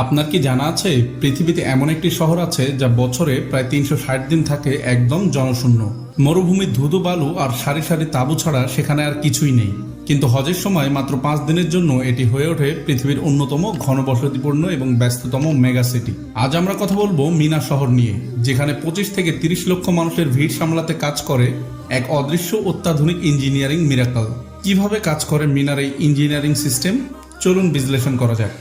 আপনার কি জানা আছে পৃথিবীতে এমন একটি শহর আছে যা বছরে প্রায় 360 দিন থাকে একদম জনশূন্য। মরুভূমির ধুধু বালু আর সারি সারি তাঁবু ছাড়া সেখানে আর কিছুই নেই। কিন্তু হজের সময় মাত্র 5 দিনের জন্য এটি হয়ে ওঠে পৃথিবীর অন্যতম ঘনবসতিপূর্ণ এবং ব্যস্ততম মেগা সিটি। আজ আমরা কথা বলবো মিনা শহর নিয়ে, যেখানে 25 থেকে 30 লক্ষ মানুষের ভিড় সামলাতে কাজ করে এক অদৃশ্য অত্যাধুনিক ইঞ্জিনিয়ারিং মিরাকল। কিভাবে কাজ করে মিনার এই ইঞ্জিনিয়ারিং সিস্টেম, চলুন বিশ্লেষণ করা যাক।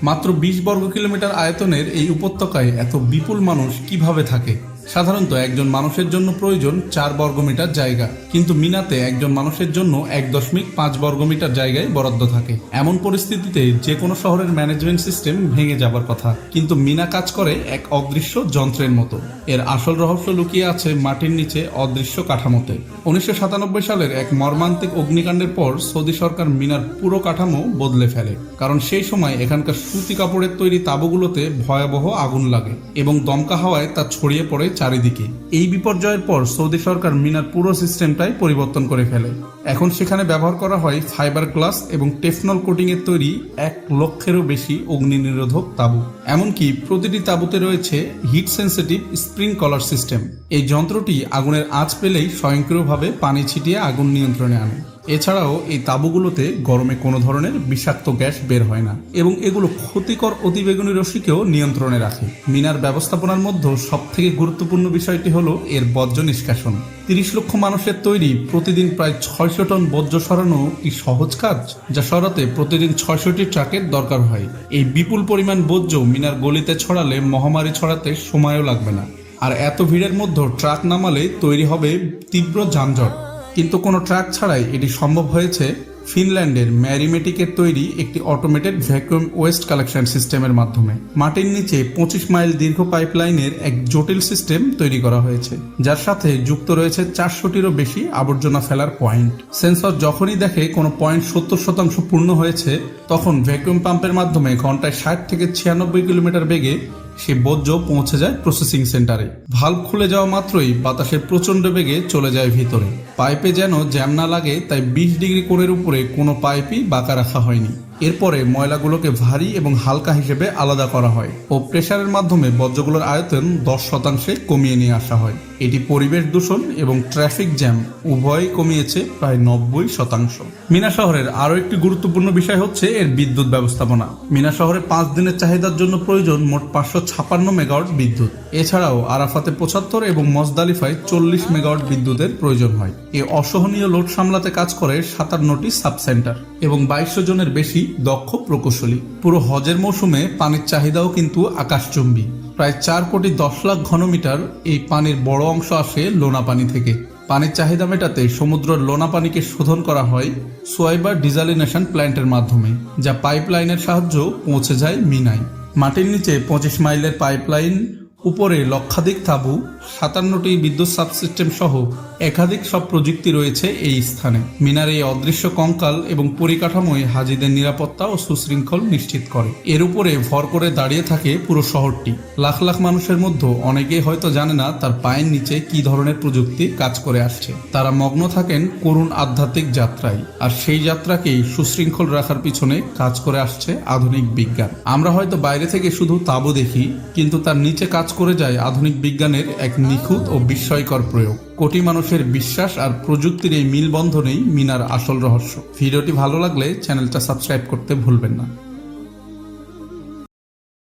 মাত্র 20 বর্গ কিলোমিটার আয়তনের এই উপত্যকায় এত বিপুল মানুষ কিভাবে থাকে? সাধারণত একজন মানুষের জন্য প্রয়োজন 4 বর্গমিটার জায়গা, কিন্তু মিনাতে একজন মানুষের জন্য 1.5 বর্গমিটার জায়গায় বরাদ্দ থাকে। এমন পরিস্থিতিতে যে কোনো শহরের ম্যানেজমেন্ট সিস্টেম ভেঙে যাবার কথা, কিন্তু মিনা কাজ করে এক অদৃশ্য যন্ত্রের মতো। এর আসল রহস্য লুকিয়ে আছে মাটির নিচে অদৃশ্য কাঠামোতে। 1997 সালের এক মর্মান্তিক অগ্নিকাণ্ডের পর সৌদি সরকার মিনার পুরো কাঠামো বদলে ফেলে, কারণ সেই সময় এখানকার সুতি কাপড়ের তৈরি তাঁবুগুলোতে ভয়াবহ আগুন লাগে এবং দমকা হাওয়ায় তা ছড়িয়ে পড়ে চারিদিকে। এই বিপর্যয়ের পর সৌদি সরকার মিনার পুরো সিস্টেমটাই পরিবর্তন করে ফেলে। এখন সেখানে ব্যবহার করা হয় ফাইবার গ্লাস এবং টেফনল কোটিং এর তৈরি 1 লক্ষেরও বেশি অগ্নি নিরোধক তাঁবু। এমনকি প্রতিটি তাঁবুতে রয়েছে হিট সেন্সিটিভ স্প্রিংকলার সিস্টেম। এই যন্ত্রটি আগুনের আঁচ পেলেই স্বয়ংক্রিয়ভাবে পানি ছিটিয়ে আগুন নিয়ন্ত্রণে আনে। এছাড়াও এই তাঁবুগুলোতে গরমে কোনো ধরনের বিষাক্ত গ্যাস বের হয় না এবং এগুলো ক্ষতিকর অতিবেগুনি রশ্মিকেও নিয়ন্ত্রণে রাখে। মিনার ব্যবস্থাপনার মধ্যে সবথেকে গুরুত্বপূর্ণ বিষয়টি হলো এর বর্জ্য নিষ্কাশন। 30 লক্ষ মানুষের তৈরি প্রতিদিন প্রায় 600 টন বর্জ্য সরানো কি সহজ কাজ, যা সরাতে প্রতিদিন 600টি ট্রাকের দরকার হয়। এই বিপুল পরিমাণ বর্জ্য মিনার গলিতে ছড়ালে মহামারী ছড়াতে সময়ও লাগবে না। আর এত ভিড়ের মধ্যে ট্রাক নামালে তৈরি হবে তীব্র যানজট। কিন্তু কোনো ট্রাক ছাড়াই এটি সম্ভব হয়েছে ফিনল্যান্ডের ম্যারিমেটিকের তৈরি একটি অটোমেটেড ভ্যাকুয়াম ওয়েস্ট কালেকশন সিস্টেমের মাধ্যমে। মাটির নিচে 25 মাইল দীর্ঘ পাইপলাইনের এক জটিল সিস্টেম তৈরি করা হয়েছে, যার সাথে যুক্ত রয়েছে 400টিরও বেশি আবর্জনা ফেলার পয়েন্ট। সেন্সর যখনই দেখে কোনো পয়েন্ট 70% পূর্ণ হয়েছে, তখন ভ্যাকুয়াম পাম্পের মাধ্যমে ঘন্টায় 60 থেকে 96 কিলোমিটার বেগে সে বর্জ্য পৌঁছে যায় প্রসেসিং সেন্টারে। ভালভ খুলে যাওয়া মাত্রই বাতাসের প্রচণ্ড বেগে চলে যায় ভিতরে। পাইপে যেন জ্যাম না লাগে তাই 20 ডিগ্রি কোণের উপরে কোনো পাইপই বাঁকা রাখা হয়নি। এরপরে ময়লাগুলোকে ভারী এবং হালকা হিসেবে আলাদা করা হয় ও প্রেসারের মাধ্যমে বর্জ্যগুলোর আয়তন 10% কমিয়ে নিয়ে আসা হয়। এটি পরিবেশ দূষণ এবং ট্রাফিক জ্যাম উভয়ই কমিয়েছে প্রায় 90%। মিনা শহরের আরও একটি গুরুত্বপূর্ণ বিষয় হচ্ছে এর বিদ্যুৎ ব্যবস্থাপনা। মিনা শহরে 5 দিনের চাহিদার জন্য প্রয়োজন মোট 556 মেগাওয়াট বিদ্যুৎ। এছাড়াও আরাফাতে 75 এবং মজদালিফায় 40 মেগাওয়াট বিদ্যুতের প্রয়োজন হয়। এই অসহনীয় লোড সামলাতে কাজ করে 57টি সাব সেন্টার এবং 2200 জনের বেশি দক্ষ প্রকৌশলী। পুরো হজের মৌসুমে পানির চাহিদাও কিন্তু আকাশচুম্বী। প্রায় 4 কোটি 10 লাখ ঘনমিটার এই পানির বড় অংশ আসে লোনা পানি থেকে। পানির চাহিদা মেটাতে সমুদ্রের লোনা পানিকে শোধন করা হয় সোয়াইবার ডিজালিনেশন প্ল্যান্টের মাধ্যমে, যা পাইপলাইনের সাহায্যে পৌঁছে যায় মিনায়। মাটির নিচে 25 মাইলের পাইপলাইন, উপরে লক্ষাধিক তাঁবু, 57টি বিদ্যুৎ সাবসিস্টেম সহ একাধিক সব প্রযুক্তি রয়েছে এই স্থানে। মিনার এই অদৃশ্য কঙ্কাল এবং পরিকাঠামোয় হাজিদের নিরাপত্তা ও সুশৃঙ্খল নিশ্চিত করে। এর উপরে ভর করে দাঁড়িয়ে থাকে পুরো শহরটি। লাখ লাখ মানুষের মধ্যে অনেকেই হয়তো জানে না তার পায়ের নিচে কি ধরনের প্রযুক্তি কাজ করে আসছে। তারা মগ্ন থাকেন করুণ আধ্যাত্মিক যাত্রায়, আর সেই যাত্রাকেই সুশৃঙ্খল রাখার পিছনে কাজ করে আসছে আধুনিক বিজ্ঞান। আমরা হয়তো বাইরে থেকে শুধু তাঁবু দেখি, কিন্তু তার নিচে কাজ করে যায় আধুনিক বিজ্ঞানের এক নিখুঁত ও বিস্ময়কর প্রয়োগ। কোটি মানুষের বিশ্বাস আর প্রযুক্তির এই মিলবন্ধনেই মিনার আসল রহস্য। ভিডিওটি ভালো লাগলে চ্যানেলটা সাবস্ক্রাইব করতে ভুলবেন না।